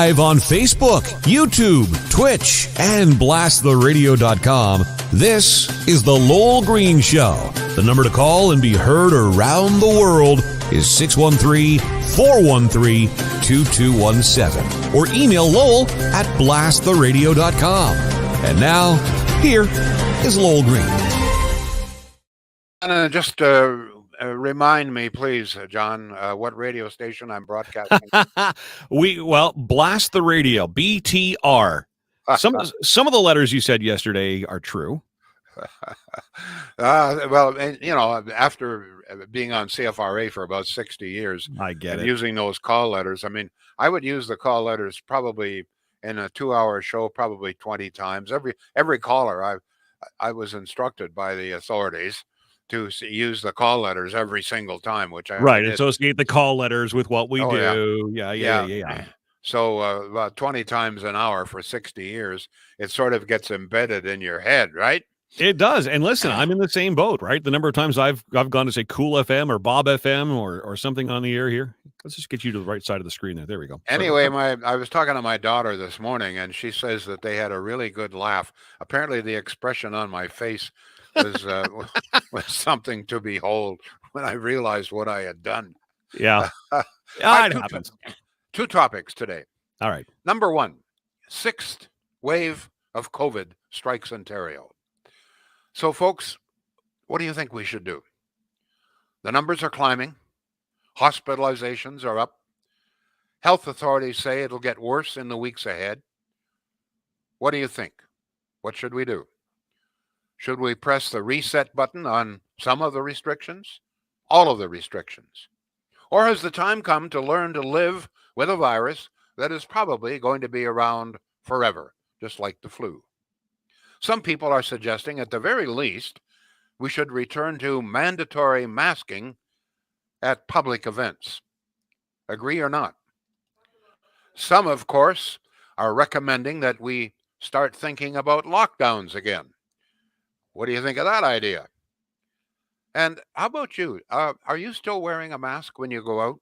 live on Facebook, YouTube, Twitch, and blasttheradio.com. This is The Lowell Green Show. The number to call and be heard around the world is 613-413-2217. Or email Lowell at blasttheradio.com. And now, here is Lowell Green. Just remind me, please, John, what radio station I'm broadcasting. Blast the Radio, BTR. Some of the letters you said yesterday are true. After being on CFRA for about 60 years, I get it. Using those call letters. I mean, I would use the call letters probably in a 2-hour show, probably 20 times. Every caller, I was instructed by the authorities to use the call letters every single time, which I did. Associate the call letters with what we do. Yeah. So about 20 times an hour for 60 years, it sort of gets embedded in your head, right? It does. And listen, I'm in the same boat, right? The number of times I've gone to say Cool FM or Bob FM or something on the air here. Let's just get you to the right side of the screen there. There we go. Anyway, I was talking to my daughter this morning, and she says that they had a really good laugh. Apparently, the expression on my face was was something to behold when I realized what I had done. Yeah. It happens. Two topics today. All right. Number one, 6th wave of COVID strikes Ontario. So, folks, what do you think we should do? The numbers are climbing. Hospitalizations are up. Health authorities say it'll get worse in the weeks ahead. What do you think? What should we do? Should we press the reset button on some of the restrictions? All of the restrictions? Or has the time come to learn to live with a virus that is probably going to be around forever, just like the flu? Some people are suggesting, at the very least, we should return to mandatory masking at public events. Agree or not? Some, of course, are recommending that we start thinking about lockdowns again. What do you think of that idea? And how about you? Are you still wearing a mask when you go out?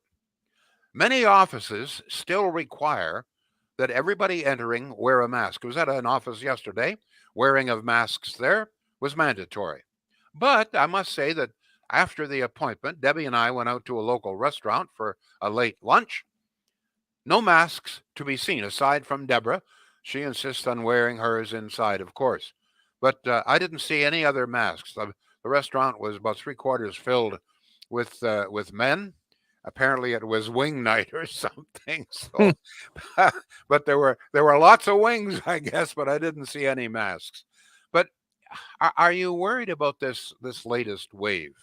Many offices still require that everybody entering wear a mask. I was at an office yesterday. Wearing of masks there was mandatory. But I must say that after the appointment, Debbie and I went out to a local restaurant for a late lunch. No masks to be seen, aside from Deborah. She insists on wearing hers inside, of course. But I didn't see any other masks. The restaurant was about 3/4 filled with men. Apparently, it was wing night or something. So, but there were lots of wings, I guess. But I didn't see any masks. But are you worried about this latest wave,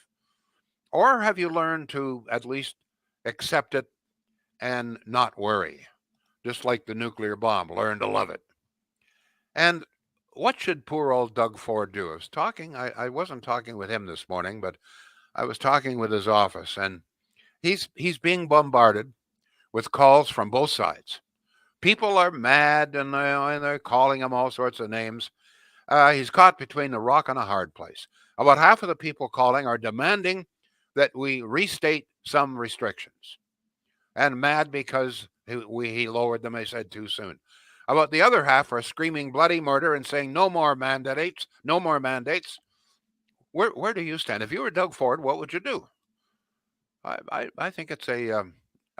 or have you learned to at least accept it and not worry, just like the nuclear bomb? Learn to love it. And what should poor old Doug Ford do? I wasn't talking with him this morning, but I was talking with his office, and he's being bombarded with calls from both sides. People are mad, and they're calling him all sorts of names. He's caught between a rock and a hard place. About half of the people calling are demanding that we restate some restrictions, and mad because he lowered them, they said, too soon. About the other half are screaming bloody murder and saying no more mandates, no more mandates. Where do you stand? If you were Doug Ford, what would you do? I think it's a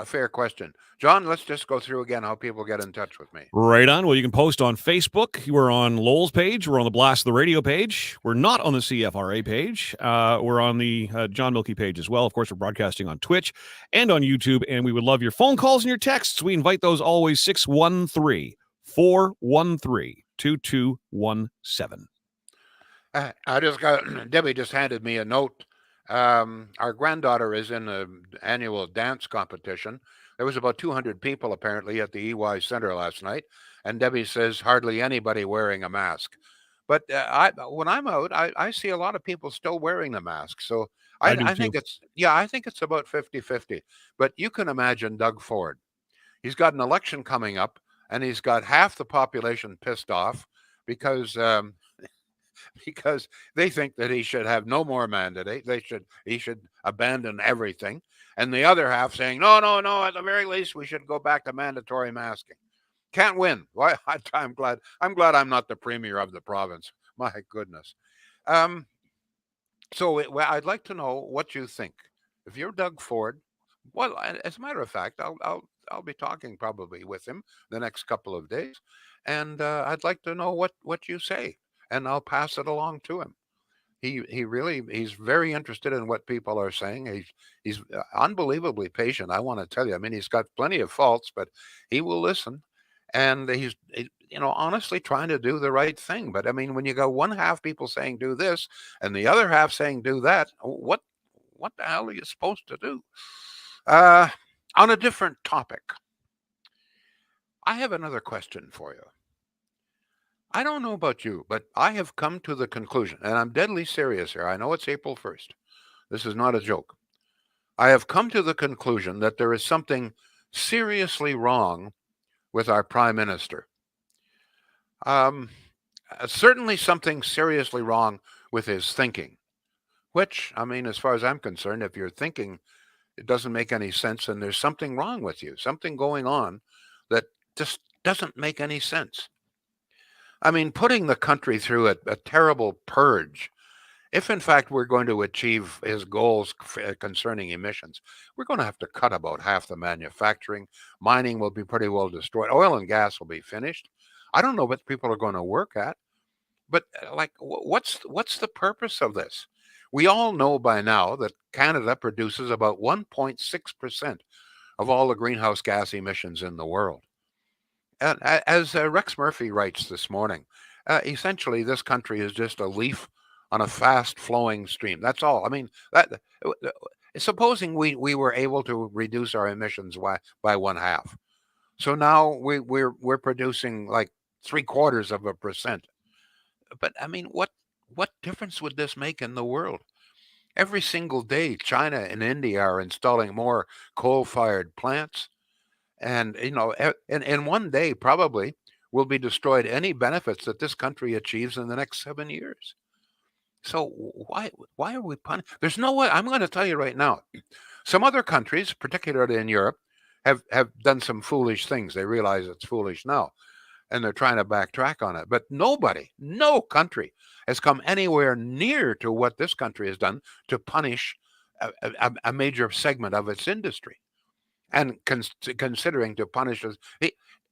fair question. John, let's just go through again how people get in touch with me. Right on. Well, you can post on Facebook. We're on Lowell's page. We're on the Blast the Radio page. We're not on the CFRA page. We're on the John Milkey page as well. Of course, we're broadcasting on Twitch and on YouTube, and we would love your phone calls and your texts. We invite those always, 613-413-2217. Debbie just handed me a note. Our granddaughter is in an annual dance competition. There was about 200 people apparently at the EY Center last night, and Debbie says hardly anybody wearing a mask. But when I'm out, I see a lot of people still wearing the mask. So I think it's about 50-50. But you can imagine Doug Ford. He's got an election coming up, and he's got half the population pissed off because they think that he should have no more mandate. He should abandon everything. And the other half saying, no, at the very least, we should go back to mandatory masking. Can't win. Why? I'm glad. I'm glad I'm not the premier of the province. My goodness. Um, well, I'd like to know what you think. If you're Doug Ford, well, as a matter of fact, I'll be talking probably with him the next couple of days, and I'd like to know what you say, and I'll pass it along to him. He's very interested in what people are saying. He's unbelievably patient. I want to tell you. I mean, he's got plenty of faults, but he will listen, and honestly trying to do the right thing. But I mean, when you got one half people saying do this and the other half saying do that, what the hell are you supposed to do? Uh, on a different topic, I have another question for you. I don't know about you, but I have come to the conclusion, and I'm deadly serious here. I know it's April 1st. This is not a joke. I have come to the conclusion that there is something seriously wrong with our prime minister. Um, Certainly something seriously wrong with his thinking, which, I mean, as far as I'm concerned, if you're thinking it doesn't make any sense, and there's something wrong with you, something going on that just doesn't make any sense. I mean, putting the country through a terrible purge, if in fact we're going to achieve his goals concerning emissions, we're going to have to cut about half the manufacturing. Mining will be pretty well destroyed. Oil and gas will be finished. I don't know what people are going to work at, but like, what's the purpose of this? We all know by now that Canada produces about 1.6% of all the greenhouse gas emissions in the world. And as Rex Murphy writes this morning, essentially this country is just a leaf on a fast flowing stream. That's all. I mean, supposing we were able to reduce our emissions by one half. So now we're producing like 0.75%. But I mean, what difference would this make in the world? Every single day, China and India are installing more coal-fired plants. And, in one day, probably will be destroyed any benefits that this country achieves in the next 7 years. So why are we punishing? There's no way. I'm going to tell you right now. Some other countries, particularly in Europe, have done some foolish things. They realize it's foolish now, and they're trying to backtrack on it. But nobody, no country has come anywhere near to what this country has done to punish a major segment of its industry. And considering to punish us,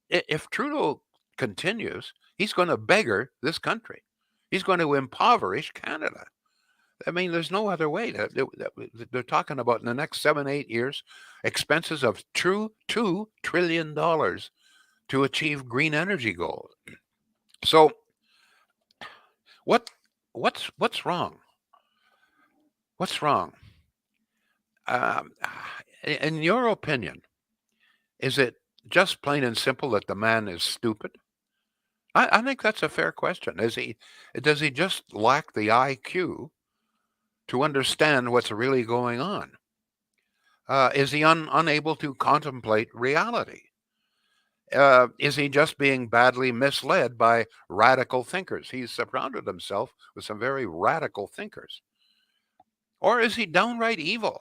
if Trudeau continues, he's going to beggar this country. He's going to impoverish Canada. I mean, there's no other way. They're talking about in the next 7, 8 years, expenses of $2 trillion to achieve green energy goals. So, what's wrong? What's wrong? In your opinion, is it just plain and simple that the man is stupid? I think that's a fair question. Does he just lack the IQ to understand what's really going on? Is he unable to contemplate reality? Is he just being badly misled by radical thinkers? He's surrounded himself with some very radical thinkers. Or is he downright evil,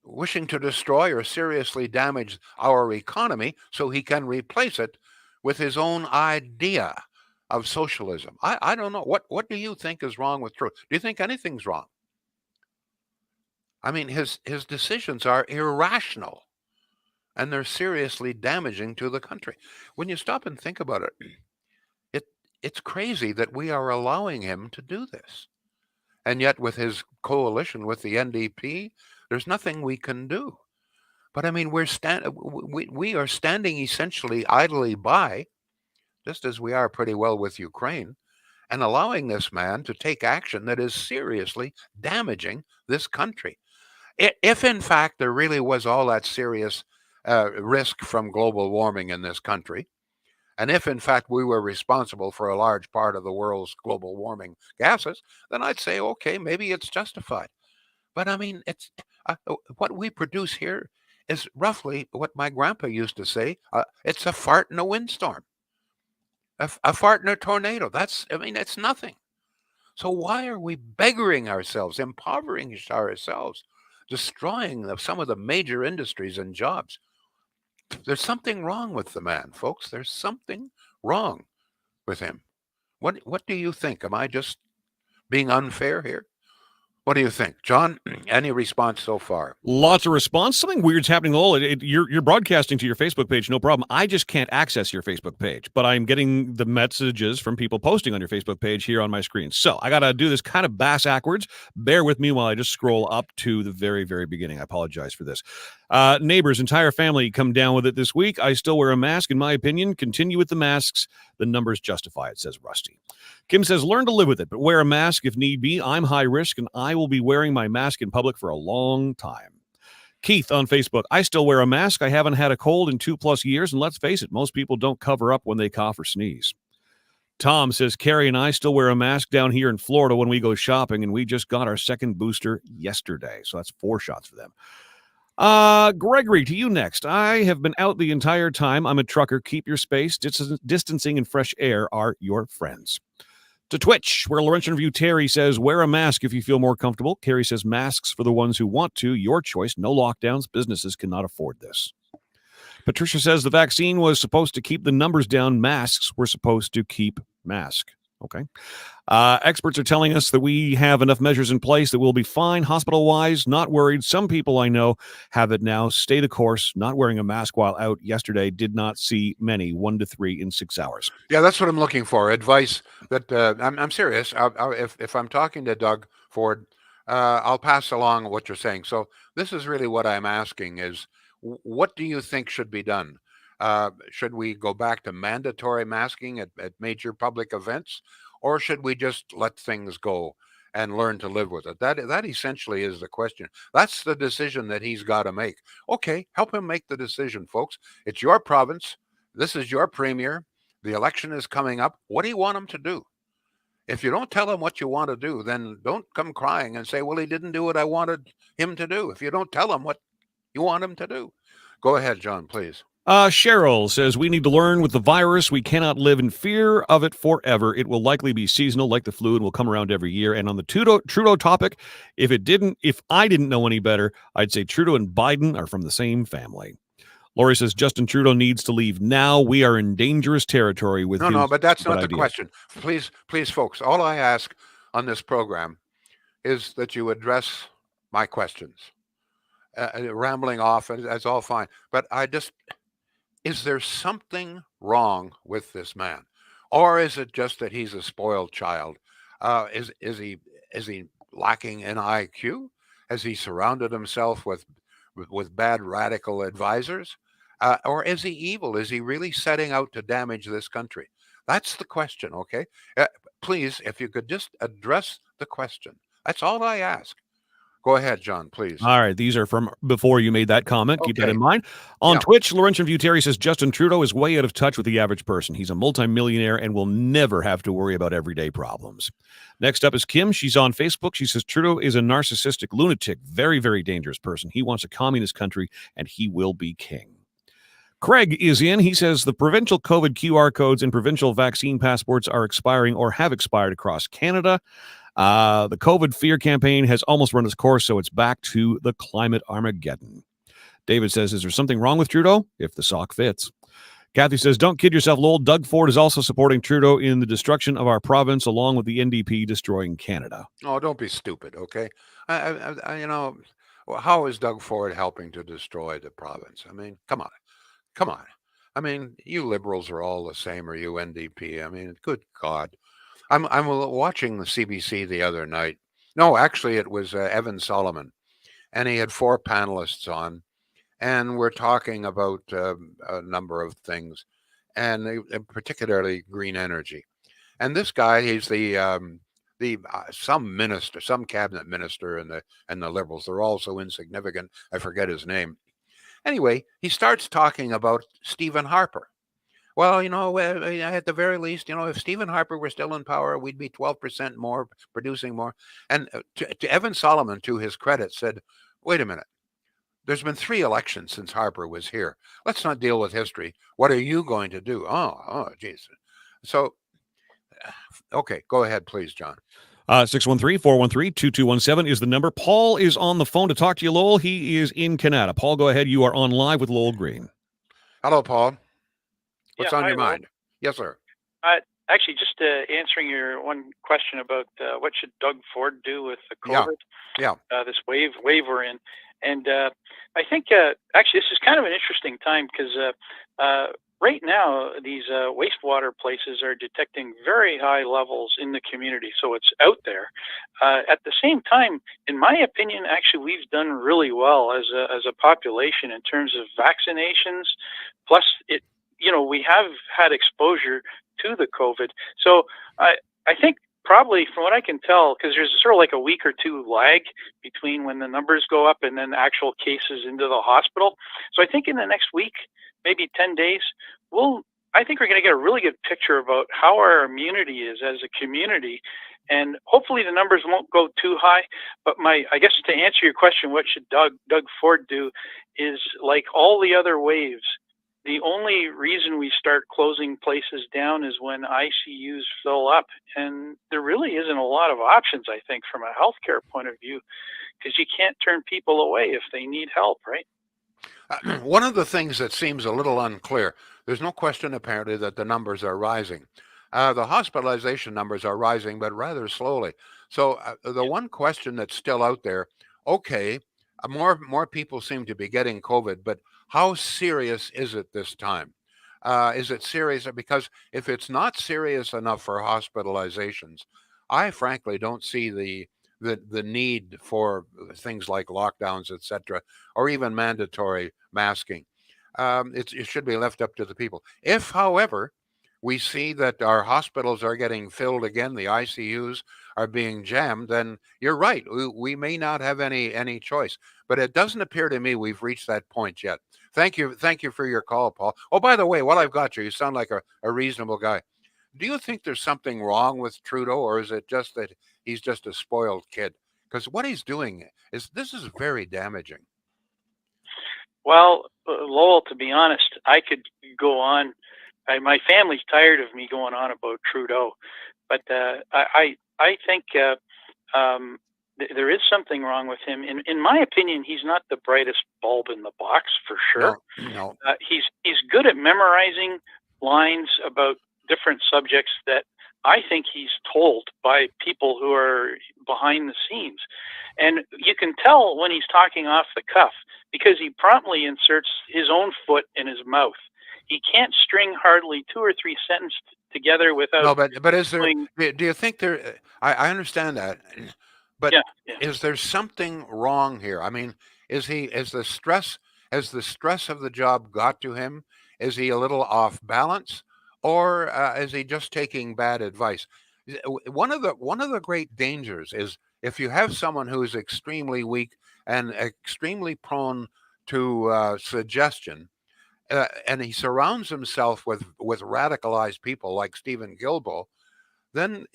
wishing to destroy or seriously damage our economy so he can replace it with his own idea of socialism? I don't know. What do you think is wrong with Trudeau? Do you think anything's wrong? I mean, his decisions are irrational, and they're seriously damaging to the country. When you stop and think about it's crazy that we are allowing him to do this. And yet with his coalition with the NDP, there's nothing we can do. But I mean, we are standing essentially idly by, just as we are pretty well with Ukraine, and allowing this man to take action that is seriously damaging this country. If in fact there really was all that serious risk from global warming in this country, and if in fact we were responsible for a large part of the world's global warming gases, then I'd say, okay, maybe it's justified. But I mean, it's what we produce here is roughly what my grandpa used to say. It's a fart in a windstorm, a fart in a tornado. It's nothing. So why are we beggaring ourselves, impoverishing ourselves, destroying some of the major industries and jobs? There's something wrong with the man, folks. There's something wrong with him. What do you think? Am I just being unfair here? What do you think, John? Any response so far? Lots of response. Something weird's happening, Lowell. You're broadcasting to your Facebook page, no problem. I just can't access your Facebook page, but I'm getting the messages from people posting on your Facebook page here on my screen. So I got to do this kind of backwards. Bear with me while I just scroll up to the very, very beginning. I apologize for this. Neighbors, entire family come down with it this week. I still wear a mask, in my opinion. Continue with the masks. The numbers justify it, says Rusty. Kim says, learn to live with it, but wear a mask if need be. I'm high risk, and I will be wearing my mask in public for a long time. Keith on Facebook, I still wear a mask. I haven't had a cold in 2+ years, and let's face it, most people don't cover up when they cough or sneeze. Tom says, Carrie and I still wear a mask down here in Florida when we go shopping, and we just got our second booster yesterday. So that's 4 shots for them. Gregory, to you next. I have been out the entire time. I'm a trucker. Keep your space. Distancing and fresh air are your friends. To Twitch, where Laurentian Review Terry says, wear a mask if you feel more comfortable. Carrie says, masks for the ones who want to. Your choice. No lockdowns. Businesses cannot afford this. Patricia says the vaccine was supposed to keep the numbers down. Masks were supposed to keep mask. Okay. Experts are telling us that we have enough measures in place that we'll be fine hospital-wise. Not worried. Some people I know have it now. Stay the course. Not wearing a mask while out yesterday. Did not see many. 1 to 3 in 6 hours. Yeah, that's what I'm looking for. Advice that I'm serious. If I'm talking to Doug Ford, I'll pass along what you're saying. So this is really what I'm asking is, what do you think should be done? Should we go back to mandatory masking at major public events, or should we just let things go and learn to live with it? That essentially is the question. That's the decision that he's got to make. Okay, help him make the decision, folks. It's your province. This is your premier. The election is coming up. What do you want him to do? If you don't tell him what you want to do, then don't come crying and say, well, he didn't do what I wanted him to do. If you don't tell him what you want him to do. Go ahead, John, please. Cheryl says, we need to learn with the virus. We cannot live in fear of it forever. It will likely be seasonal like the flu and will come around every year. And on the Trudeau topic, if I didn't know any better, I'd say Trudeau and Biden are from the same family. Lori says, Justin Trudeau needs to leave now. We are in dangerous territory with his No, but that's not the ideas. question. Please, folks, all I ask on this program is that you address my questions. Rambling off, that's all fine. But is there something wrong with this man? Or is it just that he's a spoiled child? Is he lacking in IQ? Has he surrounded himself with bad radical advisors? Or is he evil? Is he really setting out to damage this country? That's the question, okay? Please, if you could just address the question. That's all I ask. Go ahead, John, please. All right. These are from before you made that comment. Keep that Okay. in mind. On Twitch, Laurentian View Terry says Justin Trudeau is way out of touch with the average person. He's a multimillionaire and will never have to worry about everyday problems. Next up is Kim. She's on Facebook. She says Trudeau is a narcissistic lunatic, very, very dangerous person. He wants a communist country and he will be king. Craig is in. He says the provincial COVID QR codes and provincial vaccine passports are expiring or have expired across Canada. The COVID fear campaign has almost run its course, so it's back to the climate Armageddon. David says, is there something wrong with Trudeau? If the sock fits. Kathy says, don't kid yourself, Lowell. Doug Ford is also supporting Trudeau in the destruction of our province, along with the NDP destroying Canada. Oh, don't be stupid, okay? How is Doug Ford helping to destroy the province? I mean, come on. I mean, you liberals are all the same, or you NDP. I mean, good God. I'm watching the CBC the other night. No, actually, it was Evan Solomon, and he had 4 panelists on, and we're talking about a number of things, and particularly green energy. And this guy, he's some minister, some cabinet minister, and the liberals. They're all so insignificant. I forget his name. Anyway, he starts talking about Stephen Harper. Well, at the very least, if Stephen Harper were still in power, we'd be 12% more, producing more. And to Evan Solomon, to his credit, said, wait a minute. There's been 3 elections since Harper was here. Let's not deal with history. What are you going to do? Oh, geez. So, okay, go ahead, please, John. 613-413-2217 is the number. Paul is on the phone to talk to you, Lowell. He is in Kanata. Paul, go ahead. You are on live with Lowell Green. Hello, Paul. Yeah, What's on hi, your Lowell. mind? Yes, sir. Actually, just answering your one question about what should Doug Ford do with the Yeah. COVID, Yeah. this wave we're in, and I think actually this is kind of an interesting time because right now these wastewater places are detecting very high levels in the community, so it's out there. At the same time, in my opinion, actually we've done really well as a population in terms of vaccinations. Plus, we have had exposure to the COVID. So I think probably from what I can tell, because there's sort of like a week or two lag between when the numbers go up and then actual cases into the hospital. So I think in the next week, maybe 10 days, I think we're going to get a really good picture about how our immunity is as a community. And hopefully the numbers won't go too high. But I guess to answer your question, what should Doug Ford do is like all the other waves, the only reason we start closing places down is when ICUs fill up. And there really isn't a lot of options, I think, from a healthcare point of view, because you can't turn people away if they need help, right? One of the things that seems a little unclear, there's no question apparently that the numbers are rising. The hospitalization numbers are rising, but rather slowly. So the one question that's still out there, okay, more people seem to be getting COVID, but how serious is it this time? Is it serious? Because if it's not serious enough for hospitalizations, I frankly don't see the need for things like lockdowns, etc., or even mandatory masking. It should be left up to the people. If, however, we see that our hospitals are getting filled again, the ICUs are being jammed, then you're right. We may not have any choice. But it doesn't appear to me we've reached that point yet. Thank you for your call, Paul. Oh, by the way, while I've got you, you sound like a reasonable guy. Do you think there's something wrong with Trudeau, or is it just that he's just a spoiled kid? Because what he's doing is very damaging. Well, Lowell, to be honest, I could go on. My family's tired of me going on about Trudeau, but I think there is something wrong with him. In my opinion, he's not the brightest bulb in the box for sure. No, no. He's good at memorizing lines about different subjects that I think he's told by people who are behind the scenes. And you can tell when he's talking off the cuff because he promptly inserts his own foot in his mouth. He can't string hardly two or three sentences together without No, but is there? doing. Do you think there? I understand that, but Yeah, yeah. is there something wrong here? I mean, is the stress has the stress of the job got to him? Is he a little off balance, or is he just taking bad advice? One of the great dangers is if you have someone who is extremely weak and extremely prone to suggestion, and he surrounds himself with radicalized people like Stephen Guilbeault, then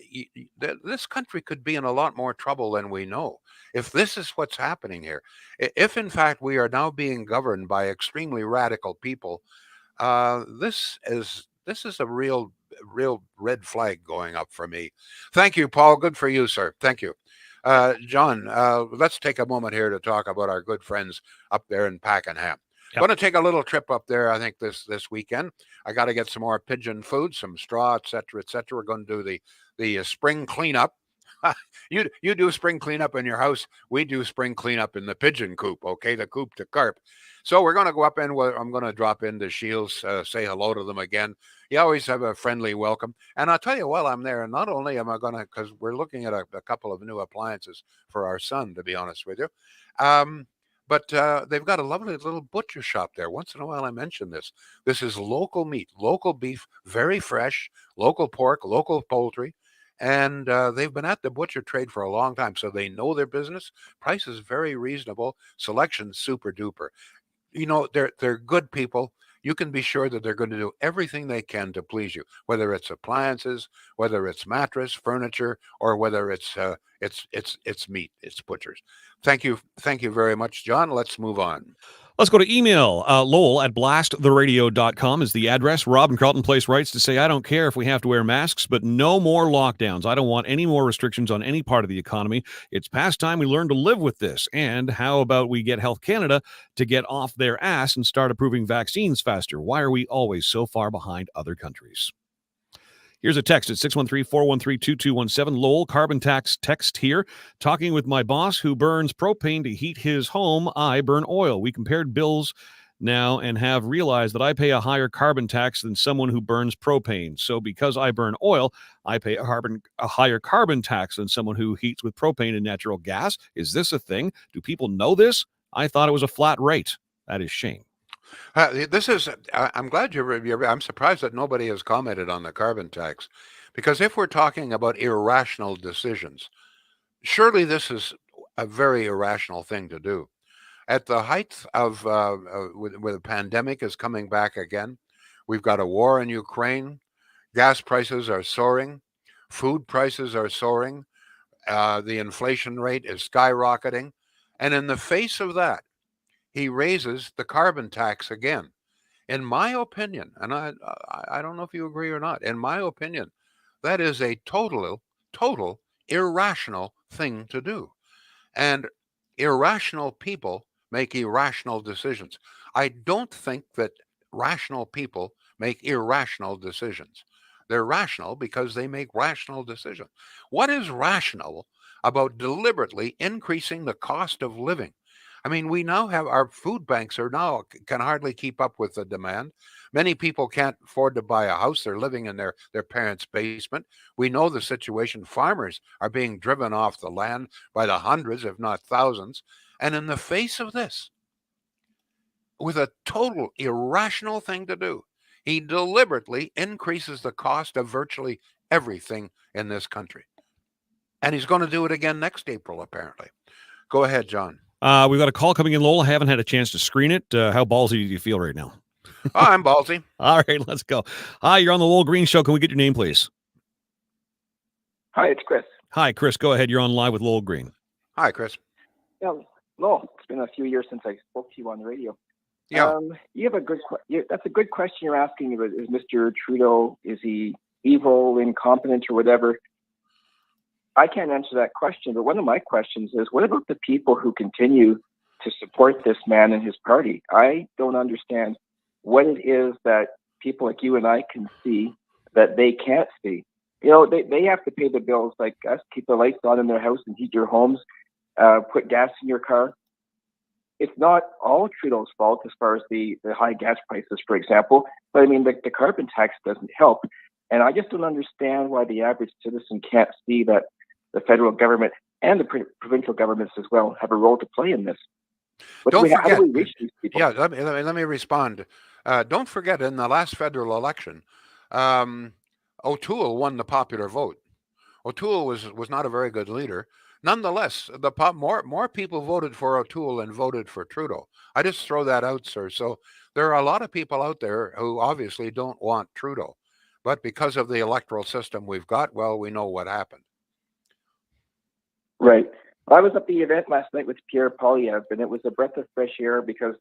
this country could be in a lot more trouble than we know. If this is what's happening here, if in fact we are now being governed by extremely radical people, this is a real red flag going up for me. Thank you, Paul. Good for you, sir. Thank you. John, let's take a moment here to talk about our good friends up there in Pakenham. Yep. Going to take a little trip up there. I think this weekend. I got to get some more pigeon food, some straw, etc., etc. We're going to do the spring cleanup. You do spring cleanup in your house. We do spring cleanup in the pigeon coop. Okay, the coop to carp. So we're going to go up in. I'm going to drop into Shields, say hello to them again. You always have a friendly welcome. And I'll tell you, while I'm there, not only am I going to, because we're looking at a couple of new appliances for our son, to be honest with you. But they've got a lovely little butcher shop there. Once in a while, I mention this. This is local meat, local beef, very fresh, local pork, local poultry. And they've been at the butcher trade for a long time, so they know their business. Price is very reasonable. Selection super duper. They're good people. You can be sure that they're going to do everything they can to please you, whether it's appliances, whether it's mattress, furniture, or whether it's meat, it's butchers. Thank you very much, John. Let's move on. Let's go to email. Lowell at blasttheradio.com is the address. Rob in Carlton Place writes to say, I don't care if we have to wear masks, but no more lockdowns. I don't want any more restrictions on any part of the economy. It's past time we learn to live with this. And how about we get Health Canada to get off their ass and start approving vaccines faster? Why are we always so far behind other countries? Here's a text at 613-413-2217. Lowell, carbon tax text here. Talking with my boss who burns propane to heat his home. I burn oil. We compared bills now and have realized that I pay a higher carbon tax than someone who burns propane. So because I burn oil, I pay a higher carbon tax than someone who heats with propane and natural gas. Is this a thing? Do people know this? I thought it was a flat rate. That is Shane. This is, I'm glad I'm surprised that nobody has commented on the carbon tax, because if we're talking about irrational decisions, surely this is a very irrational thing to do. At the height of, where the pandemic is coming back again, we've got a war in Ukraine, gas prices are soaring, food prices are soaring, the inflation rate is skyrocketing, and in the face of that, he raises the carbon tax again. In my opinion, and I don't know if you agree or not, in my opinion, that is a total irrational thing to do. And irrational people make irrational decisions. I don't think that rational people make irrational decisions. They're rational because they make rational decisions. What is rational about deliberately increasing the cost of living? I mean, we now have our food banks can hardly keep up with the demand. Many people can't afford to buy a house. They're living in their parents' basement. We know the situation. Farmers are being driven off the land by the hundreds, if not thousands. And in the face of this, with a total irrational thing to do, he deliberately increases the cost of virtually everything in this country. And he's going to do it again next April, apparently. Go ahead, John. We've got a call coming in, Lowell. I haven't had a chance to screen it. How ballsy do you feel right now? Oh, I'm ballsy. All right, let's go. Hi, you're on the Lowell Green Show. Can we get your name, please? Hi, it's Chris. Hi, Chris. Go ahead. You're on live with Lowell Green. Hi, Chris. Yeah, Lowell, it's been a few years since I spoke to you on the radio. Yeah. You have that's a good question you're asking. Is Mr. Trudeau, is he evil, incompetent, or whatever? I can't answer that question, but one of my questions is, what about the people who continue to support this man and his party? I don't understand what it is that people like you and I can see that they can't see. You know, they have to pay the bills like us, keep the lights on in their house and heat your homes, put gas in your car. It's not all Trudeau's fault as far as the high gas prices, for example, but I mean, the carbon tax doesn't help. And I just don't understand why the average citizen can't see that the federal government and the provincial governments as well have a role to play in this. Don't forget. How do we reach these people? Yeah, let me respond. Don't forget, in the last federal election, O'Toole won the popular vote. O'Toole was not a very good leader. Nonetheless, more people voted for O'Toole than voted for Trudeau. I just throw that out, sir. So there are a lot of people out there who obviously don't want Trudeau. But because of the electoral system we've got, well, we know what happened. Right. I was at the event last night with Pierre Poilievre, and it was a breath of fresh air because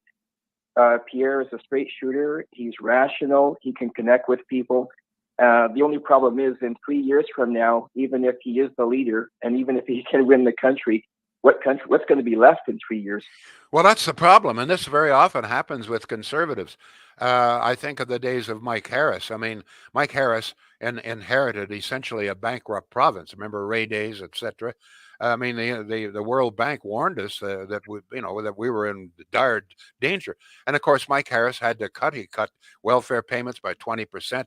Pierre is a straight shooter. He's rational. He can connect with people. The only problem is in 3 years from now, even if he is the leader and even if he can win the country, what's going to be left in 3 years? Well, that's the problem. And this very often happens with conservatives. I think of the days of Mike Harris. I mean, Mike Harris inherited essentially a bankrupt province. Remember Ray Days, etc. I mean, the World Bank warned us that we were in dire danger. And of course, Mike Harris had to cut. He cut welfare payments by 20%.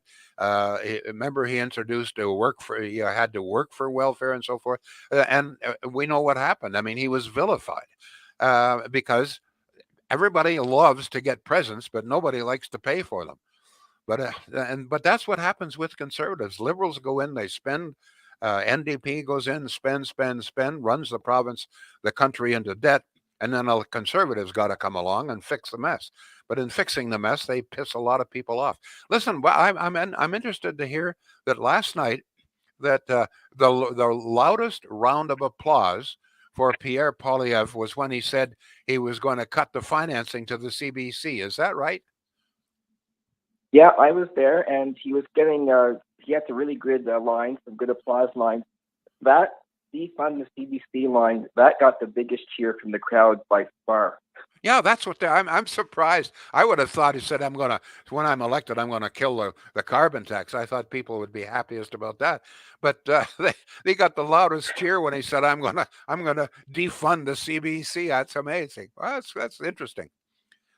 Remember, he introduced you had to work for welfare and so forth. And we know what happened. I mean, he was vilified because everybody loves to get presents, but nobody likes to pay for them. But that's what happens with conservatives. Liberals go in, they spend. NDP goes in, spend, runs the province, the country into debt, and then the conservatives got to come along and fix the mess. But in fixing the mess, they piss a lot of people off. Listen, I'm interested to hear that last night that the loudest round of applause for Pierre Poilievre was when he said he was going to cut the financing to the CBC. Is that right? Yeah, I was there, and he was getting, he had some really good lines, some good applause lines. That defund the CBC line, that got the biggest cheer from the crowd by far. Yeah, that's what I'm surprised. I would have thought he said, when I'm elected, I'm going to kill the carbon tax. I thought people would be happiest about that. But they got the loudest cheer when he said, I'm going to defund the CBC. That's amazing. Well, that's interesting.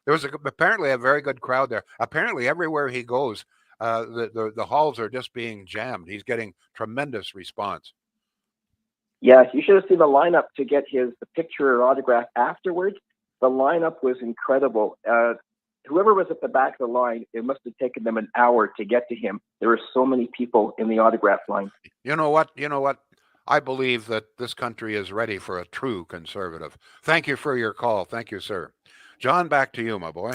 There was apparently a very good crowd there. Apparently everywhere he goes, the halls are just being jammed. He's getting tremendous response. Yeah, you should have seen the lineup to get the picture or autograph afterwards. The lineup was incredible. Whoever was at the back of the line, it must have taken them an hour to get to him. There were so many people in the autograph line. You know what? I believe that this country is ready for a true conservative. Thank you for your call. Thank you, sir. John, back to you, my boy.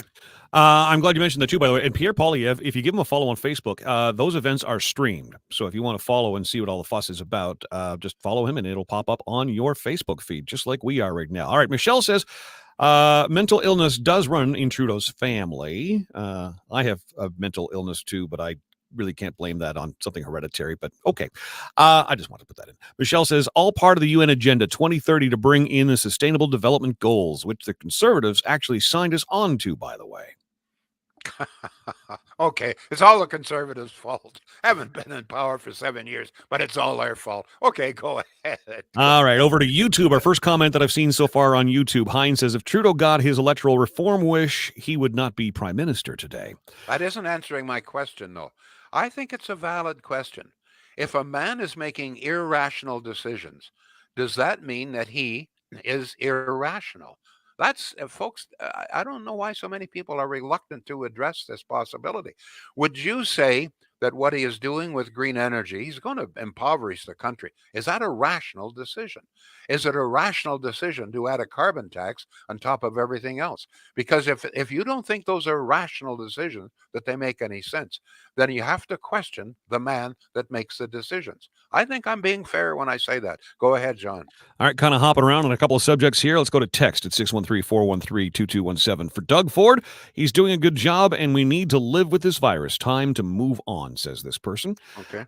I'm glad you mentioned that too, by the way. And Pierre Poilievre, if you give him a follow on Facebook, those events are streamed. So if you want to follow and see what all the fuss is about, just follow him and it'll pop up on your Facebook feed, just like we are right now. All right, Michelle says, mental illness does run in Trudeau's family. I have a mental illness too, but I really can't blame that on something hereditary, but okay. I just want to put that in. Michelle says, all part of the UN Agenda 2030 to bring in the Sustainable Development Goals, which the Conservatives actually signed us on to, by the way. Okay, it's all the Conservatives' fault. Haven't been in power for 7 years, but it's all their fault. Okay, go ahead. All right, over to YouTube. Our first comment that I've seen so far on YouTube. Hines says, if Trudeau got his electoral reform wish, he would not be prime minister today. That isn't answering my question, though. I think it's a valid question. If a man is making irrational decisions, does that mean that he is irrational? That's, folks, I don't know why so many people are reluctant to address this possibility. Would you say that what he is doing with green energy, he's going to impoverish the country? Is that a rational decision? Is it a rational decision to add a carbon tax on top of everything else? Because if you don't think those are rational decisions, that they make any sense, then you have to question the man that makes the decisions. I think I'm being fair when I say that. Go ahead, John. All right, kind of hopping around on a couple of subjects here. Let's go to text at 613-413-2217. For Doug Ford, he's doing a good job, and we need to live with this virus. Time to move on, says this person. Okay.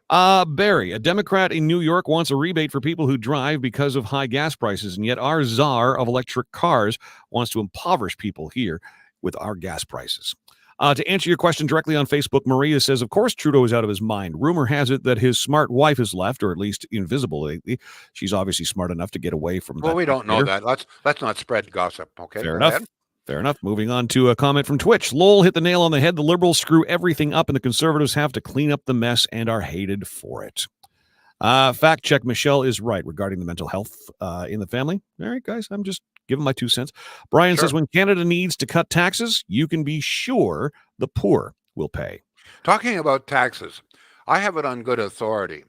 Barry, a Democrat in New York wants a rebate for people who drive because of high gas prices, and yet our czar of electric cars wants to impoverish people here with our gas prices. To answer your question directly on Facebook, Maria says, of course, Trudeau is out of his mind. Rumor has it that his smart wife has left, or at least invisible lately. She's obviously smart enough to get away from that. Well, we don't know that. Let's not spread gossip, okay? Fair enough. Fair enough. Moving on to a comment from Twitch. Lowell hit the nail on the head. The Liberals screw everything up, and the Conservatives have to clean up the mess and are hated for it. Fact check. Michelle is right regarding the mental health in the family. All right, guys, I'm just giving my 2 cents. Brian says, when Canada needs to cut taxes, you can be sure the poor will pay. Talking about taxes, I have it on good authority.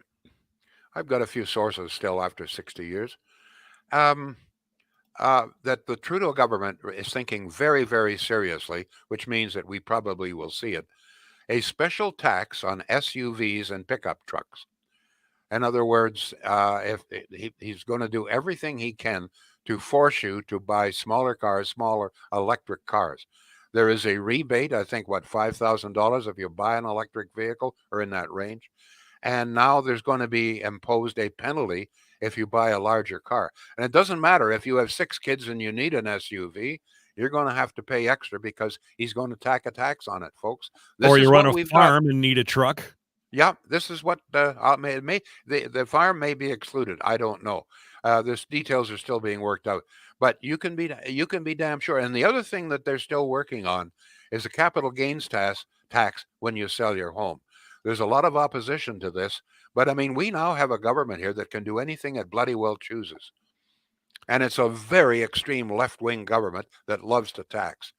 I've got a few sources still after 60 years. That the Trudeau government is thinking very, very seriously, which means that we probably will see it, a special tax on SUVs and pickup trucks. In other words, he's going to do everything he can to force you to buy smaller cars, smaller electric cars. There is a rebate, I think, $5,000 if you buy an electric vehicle or in that range. And now there's going to be imposed a penalty if you buy a larger car. And it doesn't matter if you have 6 kids and you need an SUV, you're going to have to pay extra because he's going to tack a tax on it, folks. Or you run a farm and need a truck. Yeah, this is what the farm may be excluded. I don't know. There's details are still being worked out, but you can be damn sure. And the other thing that they're still working on is a capital gains tax when you sell your home. There's a lot of opposition to this, but I mean, we now have a government here that can do anything it bloody well chooses, and it's a very extreme left-wing government that loves to tax.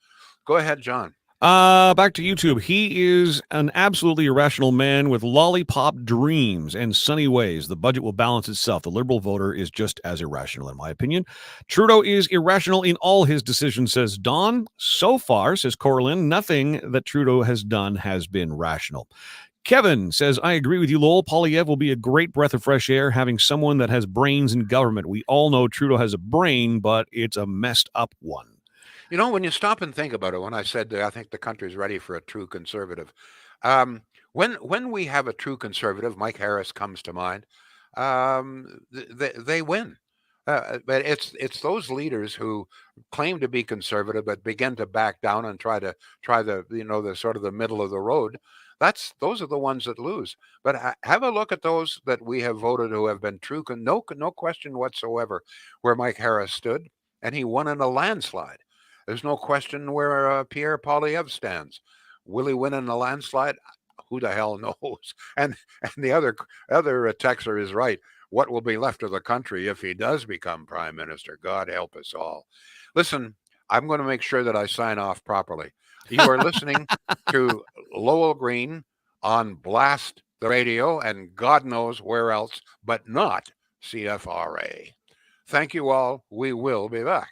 Go ahead, John. Back to YouTube. He is an absolutely irrational man with lollipop dreams and sunny ways. The budget will balance itself. The Liberal voter is just as irrational, in my opinion. Trudeau is irrational in all his decisions, says Don. So far, says Coraline, nothing that Trudeau has done has been rational. Kevin says, I agree with you, Lowell. Poilievre will be a great breath of fresh air, having someone that has brains in government. We all know Trudeau has a brain, but it's a messed up one. You know, when you stop and think about it, when I said that I think the country's ready for a true conservative, when we have a true conservative, Mike Harris comes to mind, they win. But it's those leaders who claim to be conservative but begin to back down and try the the sort of the middle of the road. Those are the ones that lose. But have a look at those that we have voted who have been true, no question whatsoever, where Mike Harris stood, and he won in a landslide. There's no question where Pierre Poilievre stands. Will he win in a landslide? Who the hell knows? And the other texter is right. What will be left of the country if he does become prime minister? God help us all. Listen, I'm going to make sure that I sign off properly. You are listening to Lowell Green on Blast the Radio and God knows where else, but not CFRA. Thank you all. We will be back.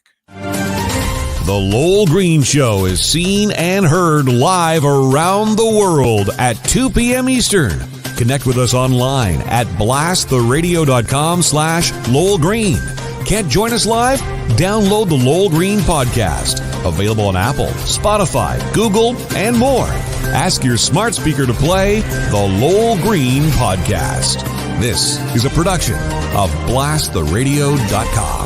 The Lowell Green Show is seen and heard live around the world at 2 p.m. Eastern. Connect with us online at blasttheradio.com/Lowell Green. Can't join us live? Download the Lowell Green podcast. Available on Apple, Spotify, Google, and more. Ask your smart speaker to play the Lowell Green podcast. This is a production of blasttheradio.com.